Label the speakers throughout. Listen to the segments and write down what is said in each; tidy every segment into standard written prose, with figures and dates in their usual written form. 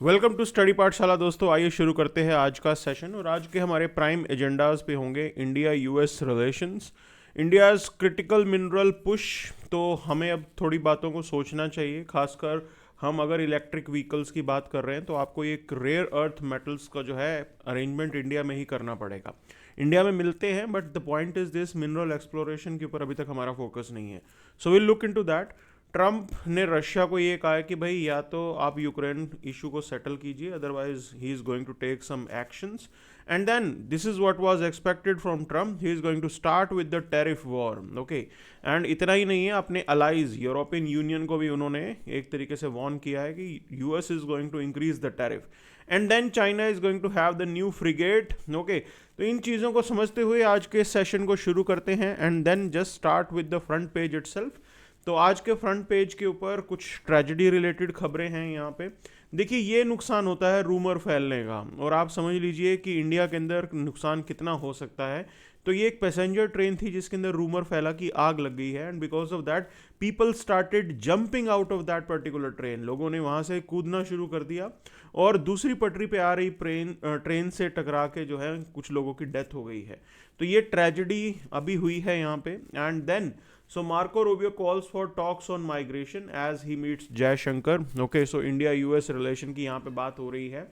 Speaker 1: Welcome to study पाठशाला दोस्तों। आइए शुरू करते हैं आज का सेशन। और आज के हमारे प्राइम एजेंडाज पे होंगे India US relations, India's critical mineral push. तो हमें अब थोड़ी बातों को सोचना चाहिए, खासकर हम अगर इलेक्ट्रिक व्हीकल्स की बात कर रहे हैं तो आपको एक रेयर अर्थ मेटल्स का जो है अरेंजमेंट इंडिया में ही करना पड़ेगा। इंडिया में मिलते हैं but the point is this, mineral exploration के ऊपर अभी तक हमारा फोकस नहीं है। So will look into that. Trump ने रशिया को ये कहा है कि भाई या तो आप यूक्रेन इशू को सेटल कीजिए, otherwise he is going to take some actions. And then this is what was expected from Trump, he is going to start with the tariff war. Okay, and इतना ही नहीं है, अपने allies European union को भी उन्होंने एक तरीके से वार्न किया है कि US is going to increase the tariff and then China is going to have the new frigate. Okay, तो इन चीज़ों को समझते हुए आज के सेशन को शुरू करते हैं and then just start with the front page itself. तो आज के फ्रंट पेज के ऊपर कुछ ट्रेजेडी रिलेटेड खबरें हैं यहाँ पे। देखिए, ये नुकसान होता है रूमर फैलने का, और आप समझ लीजिए कि इंडिया के अंदर नुकसान कितना हो सकता है। तो ये एक पैसेंजर ट्रेन थी जिसके अंदर रूमर फैला कि आग लग गई है, and because of that people started jumping out of that particular train. लोगों ने वहाँ से कूदना शुरू कर दिया और दूसरी पटरी पे आ रही ट्रेन से टकरा के जो है कुछ लोगों की डेथ हो गई है। तो ये ट्रेजेडी अभी हुई है यहाँ पे। And then so Marco Rubio calls for talks on migration as he meets Jaishankar. Okay, so India US relation की यहाँ पे बात हो रही है।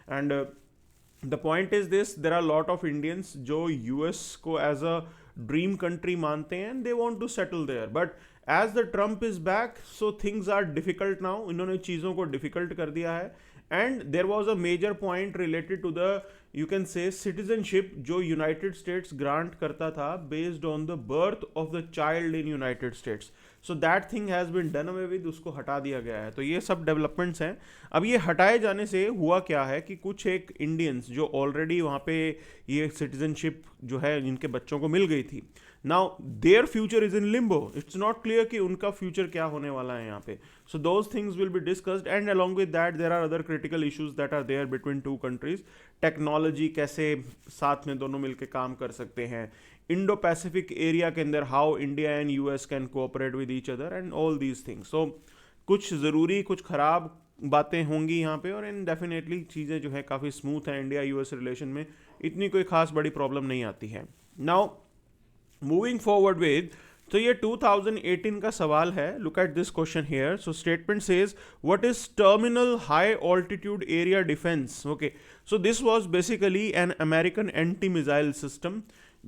Speaker 1: and the point is this, there are a lot of Indians जो US को as a dream country मानते हैं and they want to settle there, but as the Trump is back so things are difficult now। इन्होंने चीज़ों को difficult कर दिया है। And there was a major point related to the you can say citizenship जो United States grant करता था based on the birth of the child in United States. So that thing has been done away with, उसको हटा दिया गया है। तो ये सब डेवलपमेंट्स हैं। अब ये हटाए जाने से हुआ क्या है कि कुछ एक इंडियंस जो ऑलरेडी वहाँ पे ये सिटीजनशिप जो है इनके बच्चों को मिल गई थी, now their future is in limbo. It's not clear कि उनका फ्यूचर क्या होने वाला है यहाँ पे। So those things will be discussed and along with that there are other critical issues that are there between two countries. Technology कैसे साथ में दोनों मिलकर काम कर सकते हैं, इंडो पैसिफिक एरिया के अंदर how India and US can cooperate with each other and all these things. So कुछ ज़रूरी कुछ ख़राब बातें होंगी यहाँ पे, और इन डेफिनेटली चीज़ें जो है काफ़ी स्मूथ हैं। इंडिया यूएस रिलेशन में इतनी कोई खास बड़ी प्रॉब्लम नहीं आती है। नाउ मूविंग फॉरवर्ड विद, तो ये 2018 का सवाल है। Look at this question here. So statement says what is terminal high altitude area defence. Okay, so this was basically an American anti missile system.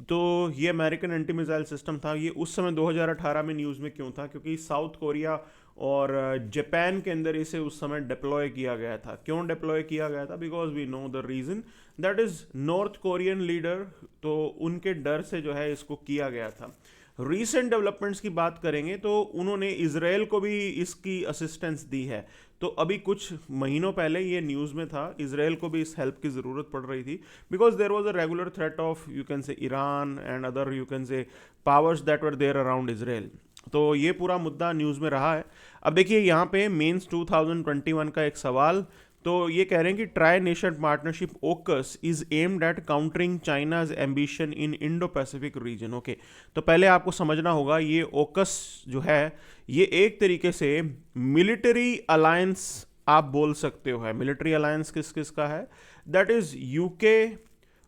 Speaker 1: तो ये अमेरिकन एंटी मिसाइल सिस्टम था। ये उस समय 2018 में न्यूज़ में क्यों था, क्योंकि साउथ कोरिया और जापान के अंदर इसे उस समय डिप्लॉय किया गया था। क्यों डिप्लॉय किया गया था? Because we know the reason, that is North Korean leader, तो उनके डर से जो है इसको किया गया था। रीसेंट डेवलपमेंट्स की बात करेंगे तो उन्होंने इजराइल को भी इसकी असिस्टेंस दी है। तो अभी कुछ महीनों पहले ये न्यूज़ में था, इजराइल को भी इस हेल्प की ज़रूरत पड़ रही थी, because there was a regular threat of you can say Iran and other you can say powers that were there around Israel. तो ये पूरा मुद्दा न्यूज़ में रहा है। अब देखिए यहाँ पे मेंस 2021 का एक सवाल, तो ये कह रहे हैं कि ट्राई नेशन पार्टनरशिप ओकस is aimed at countering China's ambition in Indo Pacific region. Okay, तो पहले आपको समझना होगा ये ओकस जो है ये एक तरीके से मिलिट्री अलायंस आप बोल सकते हो है। मिलिट्री अलायंस किस किस का है? That is UK,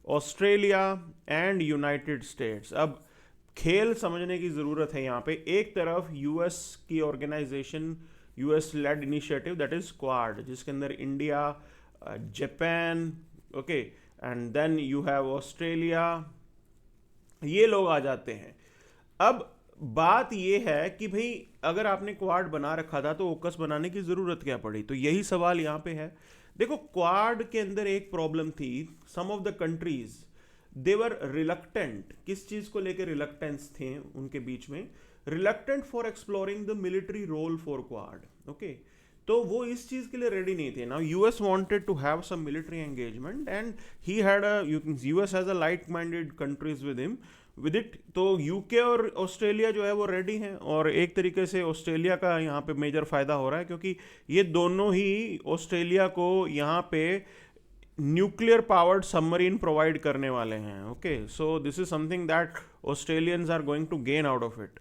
Speaker 1: Australia and United states. अब खेल समझने की ज़रूरत है यहाँ पे। एक तरफ यूएस की organisation, US led initiative that is Quad, जिसके अंदर India, Japan, okay, and then you have Australia, ये लोग आ जाते हैं। अब बात ये है कि भाई अगर आपने क्वाड बना रखा था तो ओकस बनाने की ज़रूरत क्या पड़ी? तो यही सवाल यहाँ पे है। देखो, क्वाड के अंदर एक प्रॉब्लम थी, some of the countries they were reluctant. किस चीज़ को लेकर रिलक्टेंस थे उनके बीच में? Reluctant for exploring the military role for Quad. Okay, तो वो इस चीज़ के लिए रेडी नहीं थे। Now US wanted to have some military engagement and he had a US has a like minded countries with him with it. तो UK और ऑस्ट्रेलिया जो है वो रेडी हैं, और एक तरीके से ऑस्ट्रेलिया का यहाँ पे मेजर फ़ायदा हो रहा है क्योंकि ये दोनों ही ऑस्ट्रेलिया को यहाँ पे न्यूक्लियर पावर्ड सबमरीन प्रोवाइड करने वाले हैं। Okay, so this is something that Australians are going to gain out of it.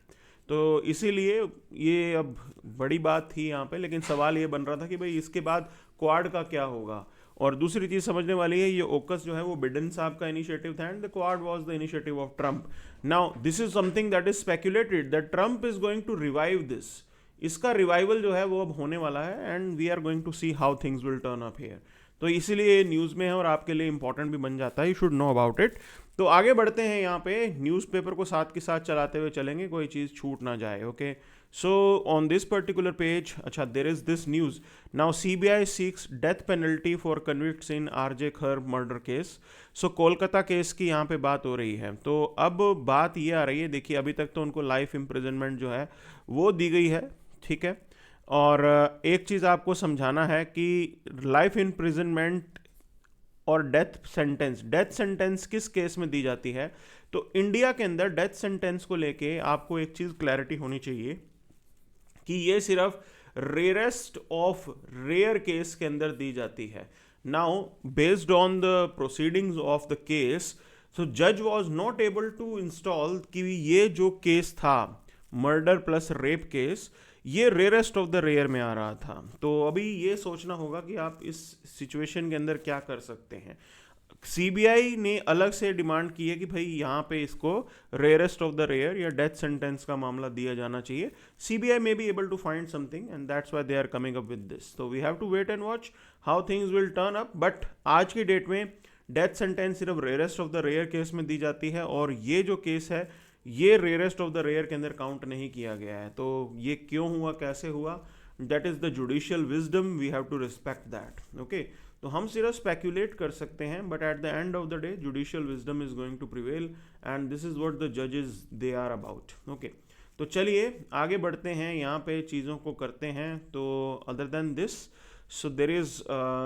Speaker 1: तो इसीलिए ये अब बड़ी बात थी यहाँ पे, लेकिन सवाल ये बन रहा था कि भाई इसके बाद क्वाड का क्या होगा। और दूसरी चीज़ समझने वाली है, ये ओकस जो है वो बिडेन साहब का इनिशिएटिव था and the Quad was the initiative of Trump. Now this is something that is speculated that Trump is going to revive this. इसका रिवाइवल जो है वो अब होने वाला है and we are going to see how things will turn up here. तो इसीलिए न्यूज़ में है और आपके लिए इंपॉर्टेंट भी बन जाता है, you should know about it. तो आगे बढ़ते हैं, यहाँ पे न्यूज़पेपर को साथ के साथ चलाते हुए चलेंगे, कोई चीज़ छूट ना जाए। Okay, so on this particular page, अच्छा, there is this news now, CBI seeks death penalty for convicts in RJ Kar murder case. So Kolkata case की यहाँ पे बात हो रही है। तो अब बात ये आ रही है, देखिए अभी तक तो उनको लाइफ इम्प्रिजनमेंट जो है वो दी गई है, ठीक है। और एक चीज़ आपको समझाना है कि लाइफ इम्प्रिजनमेंट और डेथ सेंटेंस किस केस में दी जाती है। तो इंडिया के अंदर डेथ सेंटेंस को लेके आपको एक चीज़ क्लैरिटी होनी चाहिए कि ये सिर्फ रेयरेस्ट ऑफ रेयर केस के अंदर दी जाती है। Now based on the proceedings of the case, so जज was not able to install कि ये जो केस था मर्डर प्लस रेप केस, ये रेयरेस्ट ऑफ द रेयर में आ रहा था। तो अभी ये सोचना होगा कि आप इस सिचुएशन के अंदर क्या कर सकते हैं। CBI ने अलग से डिमांड की है कि भाई यहाँ पे इसको रेयरेस्ट ऑफ द रेयर या डेथ सेंटेंस का मामला दिया जाना चाहिए। CBI may be able to find something and that's why they are coming up with this. So we have to wait and watch how things will turn up. But आज की date में death sentence सिर्फ rarest of the rare case में दी जाती है और ये जो केस है ये रेयरेस्ट ऑफ द रेयर के अंदर काउंट नहीं किया गया है। तो ये क्यों हुआ, कैसे हुआ, that is the judicial wisdom, we have to respect that. Okay, तो हम सिर्फ स्पेक्यूलेट कर सकते हैं, but at the end of the day judicial wisdom is going to prevail and this is what the जजेस दे आर अबाउट। ओके, तो चलिए आगे बढ़ते हैं, यहाँ पे चीज़ों को करते हैं। तो other than this, so there is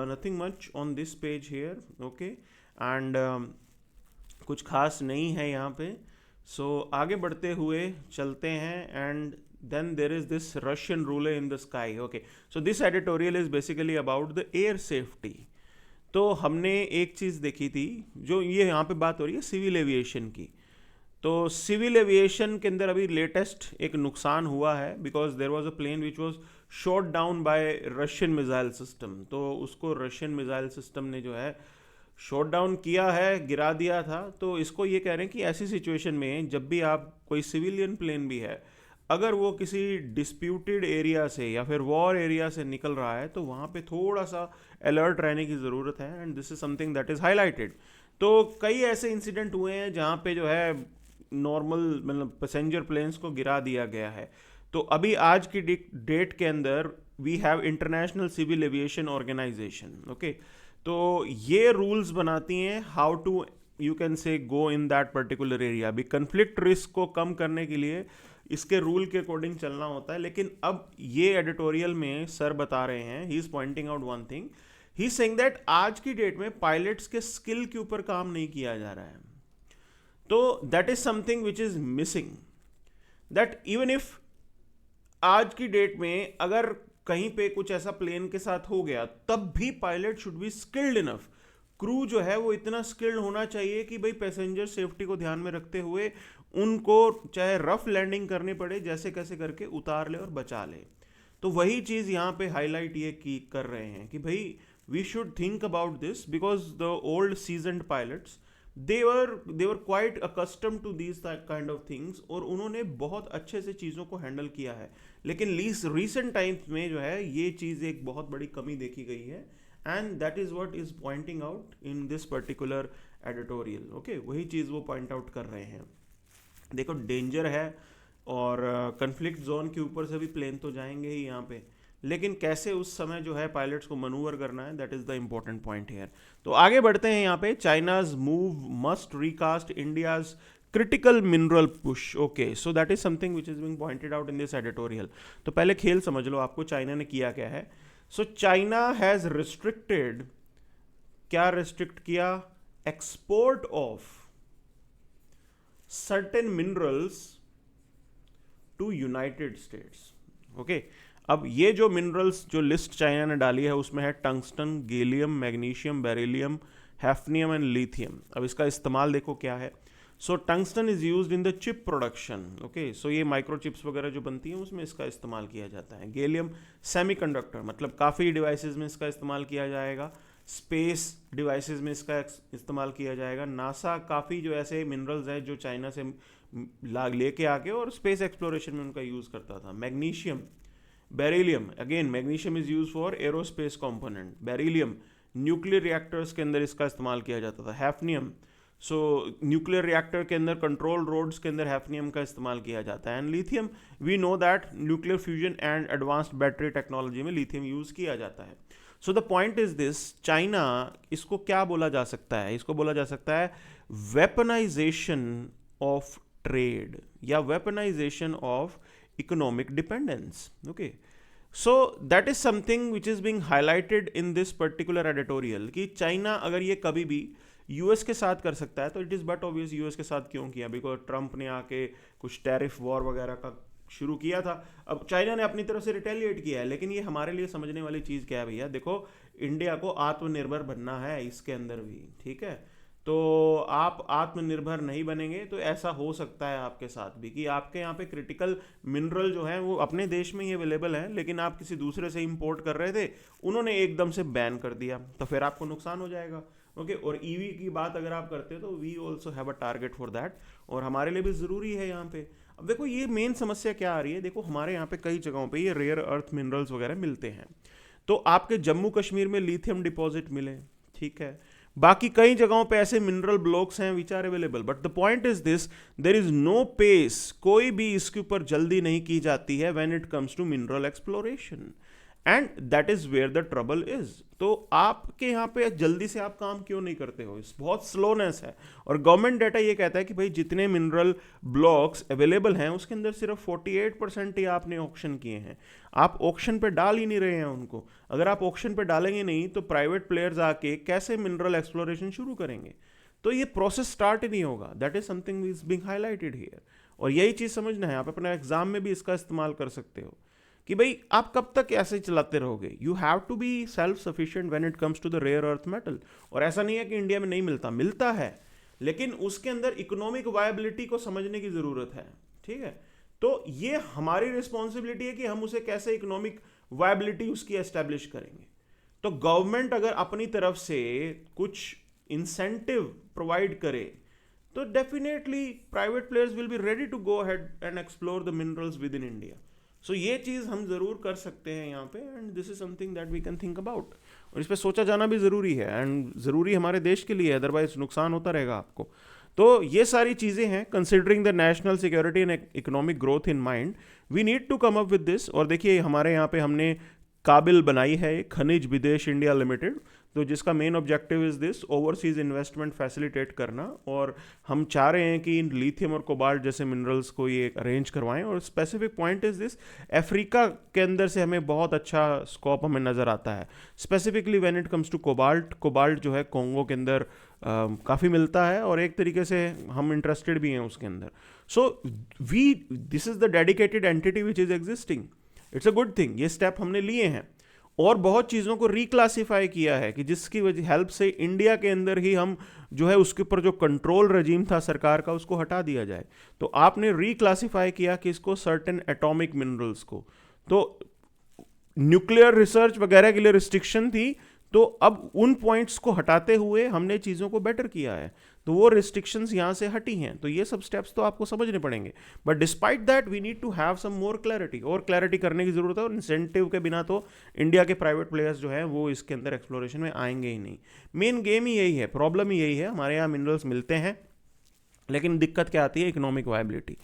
Speaker 1: nothing much on this page here. Okay, and कुछ खास नहीं है यहाँ पे। सो आगे बढ़ते हुए चलते हैं and then there is this Russian ruler in the sky. Okay, so this editorial is basically about the air safety. तो हमने एक चीज़ देखी थी, जो ये यहाँ पे बात हो रही है सिविल एविएशन की। तो सिविल एविएशन के अंदर अभी लेटेस्ट एक नुकसान हुआ है because there was a plane which was shot down by Russian missile system. तो उसको रशियन मिसाइल सिस्टम ने जो है शॉट डाउन किया है, गिरा दिया था। तो इसको ये कह रहे हैं कि ऐसी सिचुएशन में जब भी आप कोई सिविलियन प्लेन भी है, अगर वो किसी डिस्प्यूटेड एरिया से या फिर वॉर एरिया से निकल रहा है तो वहाँ पे थोड़ा सा अलर्ट रहने की ज़रूरत है and this is something that is highlighted. तो कई ऐसे इंसिडेंट हुए हैं जहाँ पे जो है नॉर्मल मतलब पैसेंजर प्लेन्स को गिरा दिया गया है। तो अभी आज की डेट के अंदर we have International Civil Aviation Organization. Okay, तो ये रूल्स बनाती हैं how to you can say go in that particular area. अभी कन्फ्लिक्ट रिस्क को कम करने के लिए इसके रूल के अकॉर्डिंग चलना होता है। लेकिन अब ये एडिटोरियल में सर बता रहे हैं, he is pointing out one thing, he is saying that आज की डेट में पायलट्स के स्किल के ऊपर काम नहीं किया जा रहा है। तो that is something which is missing, that even if आज की डेट में अगर कहीं पे कुछ ऐसा प्लेन के साथ हो गया तब भी pilot should be skilled enough. Crew जो है वो इतना स्किल्ड होना चाहिए कि भाई पैसेंजर सेफ्टी को ध्यान में रखते हुए उनको चाहे रफ लैंडिंग करनी पड़े, जैसे कैसे करके उतार ले और बचा ले। तो वही चीज़ यहाँ पे हाईलाइट ये की कर रहे हैं कि भाई we should think about this because the old seasoned pilots they were quite accustomed to these kind of things और उन्होंने बहुत अच्छे से चीज़ों को हैंडल किया है। लेकिन रिसेंट टाइम्स में जो है ये चीज़ एक बहुत बड़ी कमी देखी गई है and that is what is pointing out in this particular editorial. Okay, वही चीज़ वो पॉइंट आउट कर रहे हैं। देखो डेंजर है और कन्फ्लिक्ट जोन के ऊपर से भी प्लेन तो जाएंगे ही यहाँ पे, लेकिन कैसे उस समय जो है पायलट्स को मनूवर करना है, that is the important point here. तो आगे बढ़ते हैं यहाँ पे, China's move must recast India's critical mineral push. Okay, so that is something which is being pointed out in this editorial. तो पहले खेल समझ लो आपको चाइना ने किया क्या है। सो चाइना हैज रिस्ट्रिक्टेड, क्या रिस्ट्रिक्ट किया, export of certain minerals to United States. Okay, अब ये जो मिनरल्स जो लिस्ट चाइना ने डाली है उसमें है tungsten, gallium, magnesium, beryllium, hafnium and lithium. अब इसका इस्तेमाल देखो क्या है। So tungsten is used in the chip production, okay, so ये माइक्रो चिप्स वगैरह जो बनती हैं उसमें इसका इस्तेमाल किया जाता है। गैलियम सेमीकंडक्टर, मतलब काफ़ी डिवाइसेस में इसका इस्तेमाल किया जाएगा, स्पेस डिवाइसेस में इसका इस्तेमाल किया जाएगा। नासा काफ़ी जो ऐसे मिनरल्स हैं जो चाइना से लेके आके और स्पेस एक्सप्लोरेशन में उनका यूज़ करता था। Magnesium, beryllium, again magnesium is use for aerospace component. Beryllium nuclear reactors के अंदर इसका इस्तेमाल किया जाता था। हैफनियम, सो न्यूक्लियर रिएक्टर के अंदर कंट्रोल रोड्स के अंदर हैफनियम का इस्तेमाल किया जाता है। And lithium, we know that nuclear fusion and advanced battery technology में लिथियम यूज किया जाता है। So the point is this, China, इसको क्या बोला जा सकता है? इसको बोला जा सकता है वेपनाइजेशन ऑफ ट्रेड या weaponisation of economic dependence, okay. So that is something which is being highlighted in this particular editorial कि चाइना अगर ये कभी भी यूएस के साथ कर सकता है तो it is but obvious US के साथ क्यों किया, बिकॉज ट्रंप ने आके कुछ टैरिफ वॉर वगैरह का शुरू किया था। अब चाइना ने अपनी तरफ से रिटेलिएट किया है, लेकिन ये हमारे लिए समझने वाली चीज़ क्या है भैया, देखो इंडिया को आत्मनिर्भर बनना है इसके अंदर भी, ठीक है। तो आप आत्मनिर्भर नहीं बनेंगे तो ऐसा हो सकता है आपके साथ भी कि आपके यहाँ पे क्रिटिकल मिनरल जो है वो अपने देश में ही अवेलेबल है, लेकिन आप किसी दूसरे से इंपोर्ट कर रहे थे, उन्होंने एकदम से बैन कर दिया, तो फिर आपको नुकसान हो जाएगा, ओके। और ईवी की बात अगर आप करते हो तो we also have a target for that, और हमारे लिए भी ज़रूरी है यहाँ पे। अब देखो ये मेन समस्या क्या आ रही है, देखो हमारे यहाँ पे कई जगहों पे ये रेयर अर्थ मिनरल्स वगैरह मिलते हैं, तो आपके जम्मू कश्मीर में लिथियम डिपॉजिट मिले, ठीक है, बाकी कई जगहों पे ऐसे मिनरल ब्लॉक्स हैं which are available, but the point is this, there is no pace, कोई भी इसके ऊपर जल्दी नहीं की जाती है when it comes to mineral exploration, and that is where the trouble is. तो आपके यहाँ पे जल्दी से आप काम क्यों नहीं करते हो, बहुत स्लोनेस है। और गवर्नमेंट डाटा ये कहता है कि भाई जितने मिनरल ब्लॉक्स अवेलेबल हैं उसके अंदर सिर्फ 48% ही आपने ऑक्शन किए हैं, आप ऑक्शन पे डाल ही नहीं रहे हैं उनको। अगर आप ऑक्शन पे डालेंगे नहीं तो प्राइवेट प्लेयर्स आके कैसे मिनरल एक्सप्लोरेशन शुरू करेंगे, तो ये प्रोसेस स्टार्ट ही नहीं होगा। That is something is being highlighted here, और यही चीज़ समझना है, आप अपने एग्जाम में भी इसका इस्तेमाल कर सकते हो कि भाई आप कब तक ऐसे चलाते रहोगे। You have to be self sufficient when it comes to the rare earth metal. और ऐसा नहीं है कि इंडिया में नहीं मिलता, मिलता है, लेकिन उसके अंदर इकोनॉमिक वायबिलिटी को समझने की ज़रूरत है, ठीक है। तो ये हमारी रिस्पॉन्सिबिलिटी है कि हम उसे कैसे इकोनॉमिक वायबिलिटी उसकी एस्टेब्लिश करेंगे। तो गवर्नमेंट अगर अपनी तरफ से कुछ इंसेंटिव प्रोवाइड करे तो definitely private players will be ready to go ahead and explore the minerals within India. So ये चीज़ हम ज़रूर कर सकते हैं यहाँ पे, and this is something that we can think about, और इस पर सोचा जाना भी ज़रूरी है, एंड ज़रूरी हमारे देश के लिए, अदरवाइज नुकसान होता रहेगा आपको। तो ये सारी चीज़ें हैं, considering the national security and economic growth in mind, we need to come up with this. और देखिए हमारे यहाँ पे हमने काबिल बनाई है खनिज विदेश इंडिया लिमिटेड, तो जिसका main objective is this, overseas investment facilitate करना, और हम चाह रहे हैं कि इन लिथियम और कोबाल्ट जैसे मिनरल्स को ये अरेंज करवाएं। और specific point is this, Africa के अंदर से हमें बहुत अच्छा स्कोप हमें नज़र आता है, specifically when it comes to cobalt. Cobalt जो है कॉन्गो के अंदर काफ़ी मिलता है, और एक तरीके से हम इंटरेस्टेड भी हैं उसके अंदर। So this is the dedicated entity which is existing, it's a good thing, ये स्टेप हमने लिए हैं। और बहुत चीज़ों को रिक्लासीफाई किया है कि जिसकी वजह हेल्प से इंडिया के अंदर ही हम जो है उसके ऊपर जो कंट्रोल रजीम था सरकार का उसको हटा दिया जाए। तो आपने रिक्लासीफाई किया कि इसको सर्टेन एटॉमिक मिनरल्स को, तो न्यूक्लियर रिसर्च वगैरह के लिए रिस्ट्रिक्शन थी, तो अब उन पॉइंट्स को हटाते हुए हमने चीज़ों को बेटर किया है, तो वो रिस्ट्रिक्शंस यहाँ से हटी हैं। तो ये सब स्टेप्स तो आपको समझने पड़ेंगे, but despite that we need to have some more clarity, और क्लैरिटी करने की ज़रूरत है। और इंसेंटिव के बिना तो इंडिया के प्राइवेट प्लेयर्स जो हैं वो इसके अंदर एक्सप्लोरेशन में आएंगे ही नहीं। मेन गेम ही यही है, प्रॉब्लम ही यही है, हमारे यहाँ मिनरल्स मिलते हैं लेकिन दिक्कत क्या आती है, इकोनॉमिक वायबिलिटी।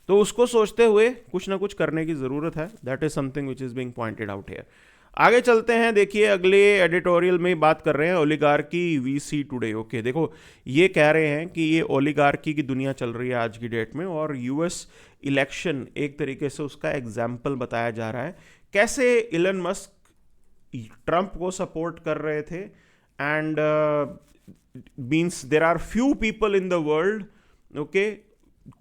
Speaker 1: तो उसको सोचते हुए कुछ ना कुछ करने की ज़रूरत है, that is something which is being pointed out here. आगे चलते हैं, देखिए अगले एडिटोरियल में बात कर रहे हैं ओलिगार्की वीसी टुडे। ओके, देखो ये कह रहे हैं कि ये ओलिगार्की की दुनिया चल रही है आज की डेट में, और यूएस इलेक्शन एक तरीके से उसका एग्जाम्पल बताया जा रहा है, कैसे इलन मस्क ट्रंप को सपोर्ट कर रहे थे, and means there are few people in the world, okay,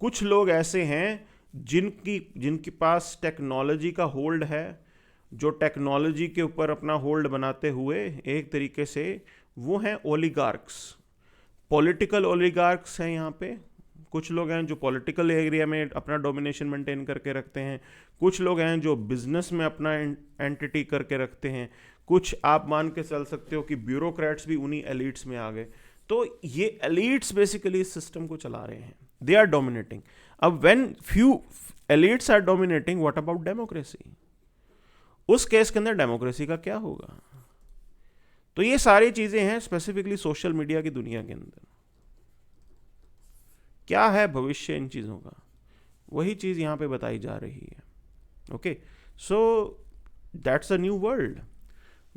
Speaker 1: कुछ लोग ऐसे हैं जिनके पास टेक्नोलॉजी का होल्ड है, जो टेक्नोलॉजी के ऊपर अपना होल्ड बनाते हुए एक तरीके से वो हैं ओलिगार्क्स, पॉलिटिकल ओलिगार्क्स हैं यहाँ पे, कुछ लोग हैं जो पॉलिटिकल एरिया में अपना डोमिनेशन मेंटेन करके रखते हैं, कुछ लोग हैं जो बिजनेस में अपना एंटिटी करके रखते हैं, कुछ आप मान के चल सकते हो कि ब्यूरोक्रेट्स भी उन्हीं एलिट्स में आ गए। तो ये एलिट्स बेसिकली इस सिस्टम को चला रहे हैं, दे आर डोमिनेटिंग। अब when few elites are dominating, what about democracy? उस केस के अंदर डेमोक्रेसी का क्या होगा? तो ये सारी चीजें हैं स्पेसिफिकली सोशल मीडिया की दुनिया के अंदर। क्या है भविष्य इन चीजों का, वही चीज यहां पे बताई जा रही है। Okay, so that's a new world.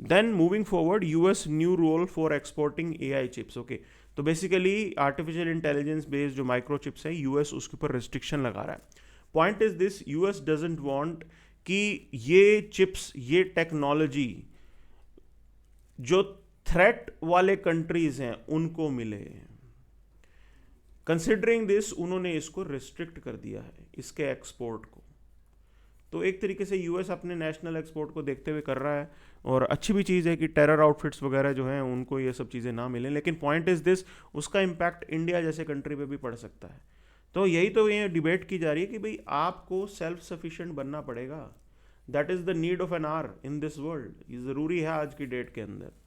Speaker 1: Then moving forward, US new role for exporting AI chips. Okay, तो बेसिकली आर्टिफिशियल इंटेलिजेंस बेस्ड जो माइक्रो चिप्स है, यूएस उसके ऊपर रिस्ट्रिक्शन लगा रहा है। Point is this, US doesn't want कि ये चिप्स, ये टेक्नोलॉजी जो थ्रेट वाले कंट्रीज हैं उनको मिले। कंसिडरिंग दिस, उन्होंने इसको रिस्ट्रिक्ट कर दिया है, इसके एक्सपोर्ट को। तो एक तरीके से यूएस अपने नेशनल एक्सपोर्ट को देखते हुए कर रहा है, और अच्छी भी चीज़ है कि टेरर आउटफिट्स वगैरह जो हैं उनको ये सब चीज़ें ना मिलें। लेकिन पॉइंट इज दिस, उसका इम्पैक्ट इंडिया जैसे कंट्री पे भी पड़ सकता है। तो यही तो ये डिबेट की जा रही है कि भाई आपको सेल्फ सफिशिएंट बनना पड़ेगा। That is the need of an hour in this world. ये ज़रूरी है आज की डेट के अंदर।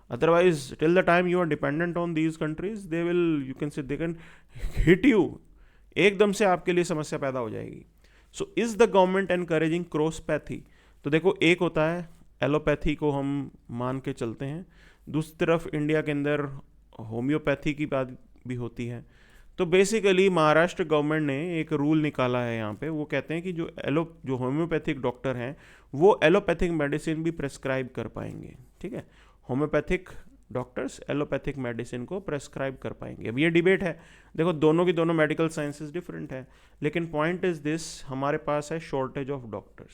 Speaker 1: Otherwise, till the time you are dependent on these countries, they will, you can say, they can hit you, एकदम से आपके लिए समस्या पैदा हो जाएगी। So is the government encouraging crosspathy? तो देखो, एक होता है एलोपैथी को हम मान के चलते हैं, दूसरी तरफ इंडिया के अंदर होम्योपैथी की बात भी होती है। तो बेसिकली महाराष्ट्र गवर्नमेंट ने एक रूल निकाला है यहाँ पे, वो कहते हैं कि जो होम्योपैथिक डॉक्टर हैं वो एलोपैथिक मेडिसिन भी प्रेस्क्राइब कर पाएंगे। ठीक है, होम्योपैथिक डॉक्टर्स एलोपैथिक मेडिसिन को प्रेस्क्राइब कर पाएंगे। अब ये डिबेट है, देखो दोनों की दोनों मेडिकल साइंसेस डिफरेंट है, लेकिन पॉइंट इज दिस, हमारे पास है शॉर्टेज ऑफ डॉक्टर्स।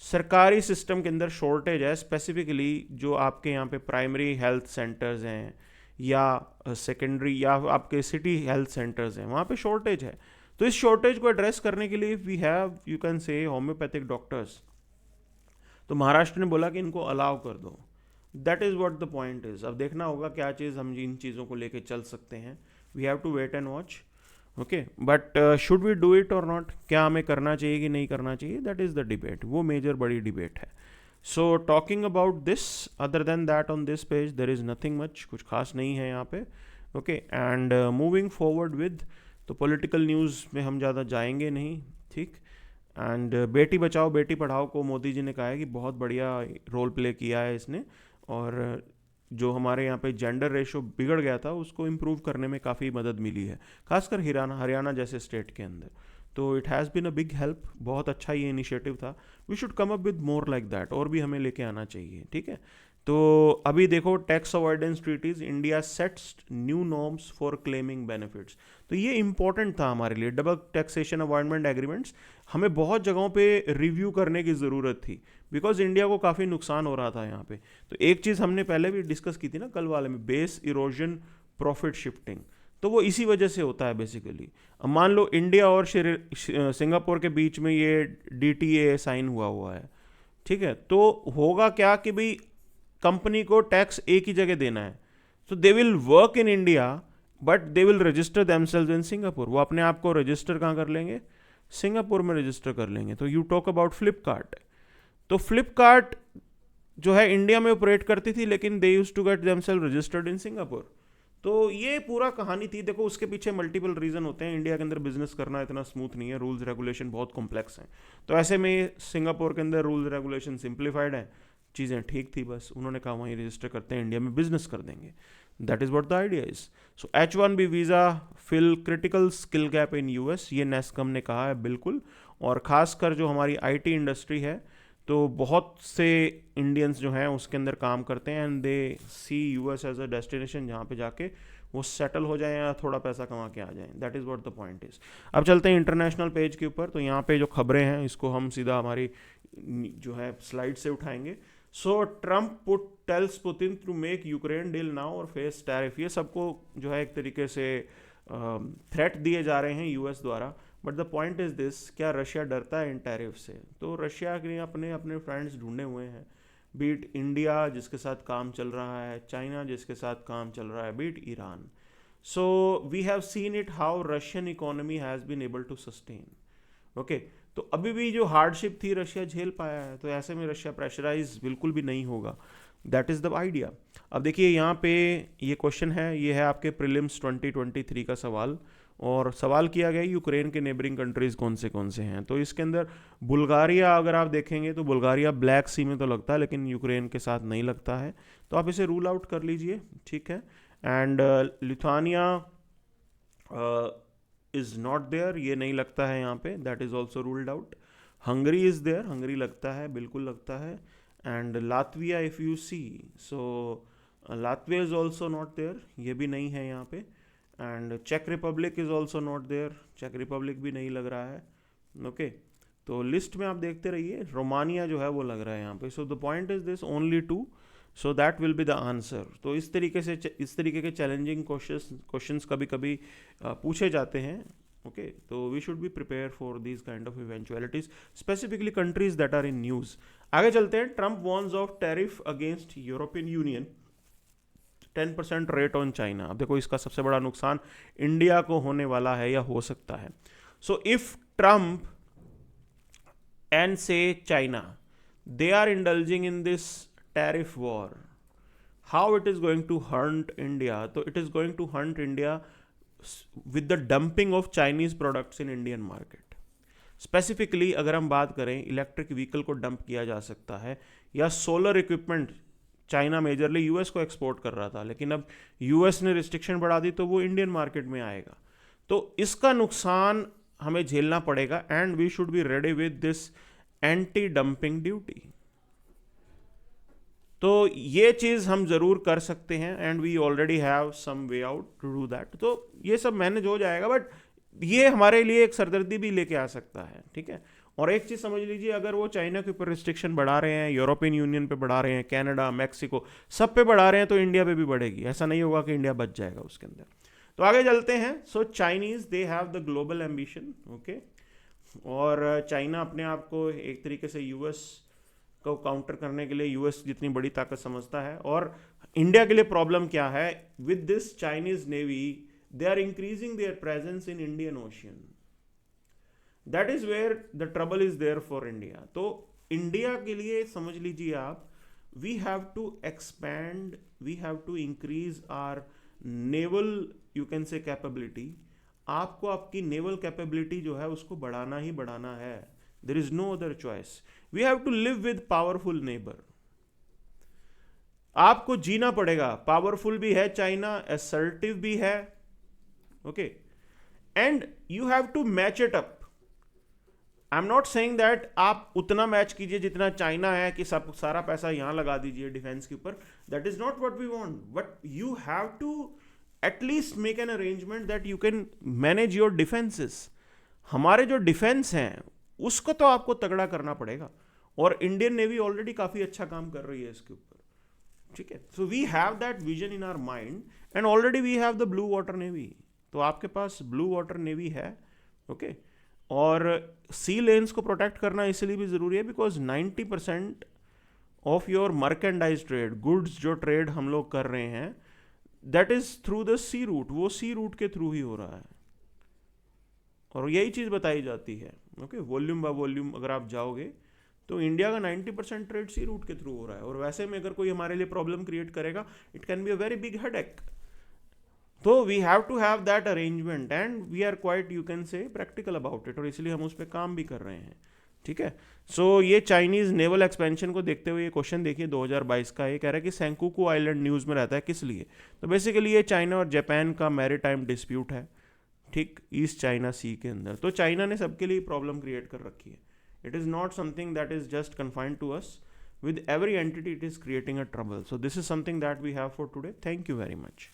Speaker 1: सरकारी सिस्टम के अंदर शॉर्टेज है, स्पेसिफिकली जो आपके यहाँ पे प्राइमरी हेल्थ सेंटर्स हैं या सेकेंडरी या आपके सिटी हेल्थ सेंटर्स हैं, वहाँ पे शॉर्टेज है। तो इस शॉर्टेज को एड्रेस करने के लिए we have, you can say, homeopathic doctors. तो महाराष्ट्र ने बोला कि इनको अलाउ कर दो। That is what the point is. अब देखना होगा क्या चीज़ हम इन चीज़ों को लेके चल सकते हैं। We have to wait and watch. Okay, but should we do it or not? क्या हमें करना चाहिए कि नहीं करना चाहिए? दैट इज़ द डिबेट, वो मेजर बड़ी डिबेट है। So talking about this, other than that on this page there is nothing much, कुछ खास नहीं है यहाँ पे। Okay, and moving forward with, तो पॉलिटिकल न्यूज़ में हम ज़्यादा जाएंगे नहीं। ठीक, एंड बेटी बचाओ बेटी पढ़ाओ को मोदी जी ने कहा है कि बहुत बढ़िया रोल प्ले किया है इसने, और जो हमारे यहाँ पे जेंडर रेशो बिगड़ गया था उसको इम्प्रूव करने में काफ़ी मदद मिली है, खासकर हरियाणा जैसे स्टेट के अंदर। तो it has been a big help, बहुत अच्छा ये इनिशिएटिव था। We should come up with more like that, और भी हमें लेके आना चाहिए। ठीक है, तो अभी देखो, tax avoidance treaties, India sets new norms for claiming benefits. तो ये इंपॉर्टेंट था हमारे लिए, डबल टैक्सेशन अवॉइडमेंट एग्रीमेंट्स हमें बहुत जगहों पे रिव्यू करने की ज़रूरत थी, बिकॉज इंडिया को काफ़ी नुकसान हो रहा था यहाँ पे। तो एक चीज़ हमने पहले भी डिस्कस की थी ना कल वाले में, बेस इरोजन प्रॉफिट शिफ्टिंग, तो वो इसी वजह से होता है बेसिकली। अब मान लो इंडिया और सिंगापुर के बीच में ये DTA साइन हुआ है, ठीक है, तो होगा क्या कि भाई कंपनी को टैक्स एक ही जगह देना है, तो they will work in India but they will register themselves in Singapore. वो अपने आप को रजिस्टर कहाँ कर लेंगे? सिंगापुर में रजिस्टर कर लेंगे। तो यू टॉक अबाउट फ्लिपकार्ट, तो फ्लिपकार्ट जो है इंडिया में ऑपरेट करती थी, लेकिन they used to get themselves registered in Singapore. तो ये पूरा कहानी थी। देखो, उसके पीछे मल्टीपल रीजन होते हैं, इंडिया के अंदर बिजनेस करना इतना स्मूथ नहीं है, रूल्स रेगुलेशन बहुत कॉम्प्लेक्स हैं। तो ऐसे में सिंगापुर के अंदर रूल्स रेगुलेशन सिंप्लीफाइड है, चीज़ें ठीक थी, बस उन्होंने कहा वहीं रजिस्टर करते हैं, इंडिया में बिजनेस कर देंगे। That is what the idea is. So H1B visa fill critical skill gap in US, ये नेस्कम ने कहा है बिल्कुल। और ख़ासकर जो हमारी IT इंडस्ट्री है, तो बहुत से इंडियंस जो हैं उसके अंदर काम करते हैं, and they see US as a destination जहाँ पे जाके वो सेटल हो जाए या थोड़ा पैसा कमा के आ जाए। That is what the point is. अब चलते हैं इंटरनेशनल पेज के ऊपर। तो यहाँ पे जो खबरें हैं इसको हम सीधा हमारी जो है स्लाइड से उठाएंगे। So Trump tells Putin to make Ukraine deal now और फेस टैरिफ। ये सबको जो है एक तरीके से थ्रेट दिए जा रहे हैं US द्वारा। But the point is this, क्या रशिया डरता है इन टैरिफ से? तो रशिया के अपने अपने फ्रेंड्स ढूंढे हुए हैं, बीट इंडिया जिसके साथ काम चल रहा है, चाइना जिसके साथ काम चल रहा है, beat Iran. So we have seen it how Russian economy has been able to sustain. Okay तो अभी भी जो हार्डशिप थी रशिया झेल पाया है, तो ऐसे में रशिया प्रेशराइज बिल्कुल भी नहीं होगा. That is the idea. अब देखिए यहाँ पे ये क्वेश्चन है, ये है आपके प्रीलिम्स 2023 का सवाल, और सवाल किया गया यूक्रेन के नेबरिंग कंट्रीज़ कौन से हैं. तो इसके अंदर बुल्गारिया अगर आप देखेंगे तो बुल्गारिया ब्लैक सी में तो लगता है, लेकिन यूक्रेन के साथ नहीं लगता है, तो आप इसे रूल आउट कर लीजिए. ठीक है. And Lithuania is not there, ये नहीं लगता है यहाँ पे, that is also ruled out. Hungary is there, Hungary लगता है, बिल्कुल लगता है. And Latvia if you see, so Latvia is also not there, ये भी नहीं है यहाँ पे. एंड चेक Republic is also not there, चेक रिपब्लिक भी नहीं लग रहा है. ओके तो लिस्ट में आप देखते रहिए, रोमानिया जो है वो लग रहा है यहाँ पे. सो the point is this, only 2, so that will be the answer. तो इस तरीके के चैलेंजिंग क्वेश्चंस कभी कभी पूछे जाते हैं. ओके तो we should be prepare for these kind of eventualities, specifically countries that are in news. आगे चलते हैं. Trump warns of tariff against European Union, 10% rate on China. अब देखो इसका सबसे बड़ा नुकसान इंडिया को होने वाला है या हो सकता है. सो इफ ट्रंप एंड से China, they are indulging in this tariff war, how it is going to hunt India? So it is going to hunt India with the dumping of Chinese products in Indian market. Specifically अगर हम बात करें, electric vehicle को dump किया जा सकता है, या solar equipment. China majorly US को एक्सपोर्ट कर रहा था, लेकिन अब यूएस ने रिस्ट्रिक्शन बढ़ा दी तो वो इंडियन मार्केट में आएगा. तो इसका नुकसान हमें झेलना पड़ेगा, and we should be ready with this anti dumping duty. तो ये चीज़ हम ज़रूर कर सकते हैं, and we already have some way out to do that. तो ये सब मैनेज हो जाएगा, बट ये हमारे लिए एक सरदर्दी भी लेके आ सकता है. ठीक है. और एक चीज़ समझ लीजिए, अगर वो चाइना के ऊपर रिस्ट्रिक्शन बढ़ा रहे हैं, यूरोपियन यूनियन पे बढ़ा रहे हैं, कनाडा, मैक्सिको, सब पे बढ़ा रहे हैं, तो इंडिया पे भी बढ़ेगी. ऐसा नहीं होगा कि इंडिया बच जाएगा उसके अंदर. तो आगे चलते हैं. So Chinese they have the global ambition. Okay और चाइना अपने आप को एक तरीके से यूएस को काउंटर करने के लिए यूएस जितनी बड़ी ताकत समझता है. और इंडिया के लिए प्रॉब्लम क्या है? With this Chinese navy they are increasing their presence in Indian Ocean. That is where the trouble is there for India. तो इंडिया के लिए समझ लीजिए आप, we have to expand, we have to increase our naval, you can say capability. आपको आपकी naval capability जो है उसको बढ़ाना ही बढ़ाना है. There is no other choice. We have to live with powerful neighbour. आपको जीना पड़ेगा. पावरफुल भी है चाइना, असर्टिव भी है. Okay and you have to match it up. I am not saying that आप उतना मैच कीजिए जितना चाइना है, कि सब सारा पैसा यहां लगा दीजिए डिफेंस के ऊपर. That is not what we want, but you have to at least make an arrangement that you can manage your defenses. हमारे जो डिफेंस हैं उसको तो आपको तगड़ा करना पड़ेगा, और इंडियन नेवी ऑलरेडी काफ़ी अच्छा काम कर रही है इसके ऊपर. ठीक है. So we have that vision in our mind, and already we have the blue water navy. तो आपके पास ब्लू वाटर नेवी है. ओके और सी लेन्स को प्रोटेक्ट करना इसलिए भी ज़रूरी है because 90% of your merchandise trade, goods जो ट्रेड हम लोग कर रहे हैं, that is through the sea route. वो सी रूट के थ्रू ही हो रहा है, और यही चीज़ बताई जाती है. ओके वॉल्यूम बाय वॉल्यूम अगर आप जाओगे तो इंडिया का 90% ट्रेड सी रूट के थ्रू हो रहा है. और वैसे में अगर कोई हमारे लिए प्रॉब्लम क्रिएट करेगा, it can be a very big headache. तो we have to have that arrangement, and we are quite, you can say, practical about it, और इसलिए हम उस पर काम भी कर रहे हैं. ठीक है. सो ये चाइनीज़ नेवल एक्सपेंशन को देखते हुए ये क्वेश्चन देखिए 2022 का. ये कह रहा है कि सेंकुकू आइलैंड न्यूज़ में रहता है, किस लिए? तो बेसिकली ये चाइना और जापान का मैरीटाइम डिस्प्यूट है. ठीक, ईस्ट चाइना सी के अंदर. तो चाइना ने सबके लिए प्रॉब्लम क्रिएट कर रखी है. It is not something that is just confined to us. With every entity it is creating a trouble. So this is something that we have for today. Thank you very much.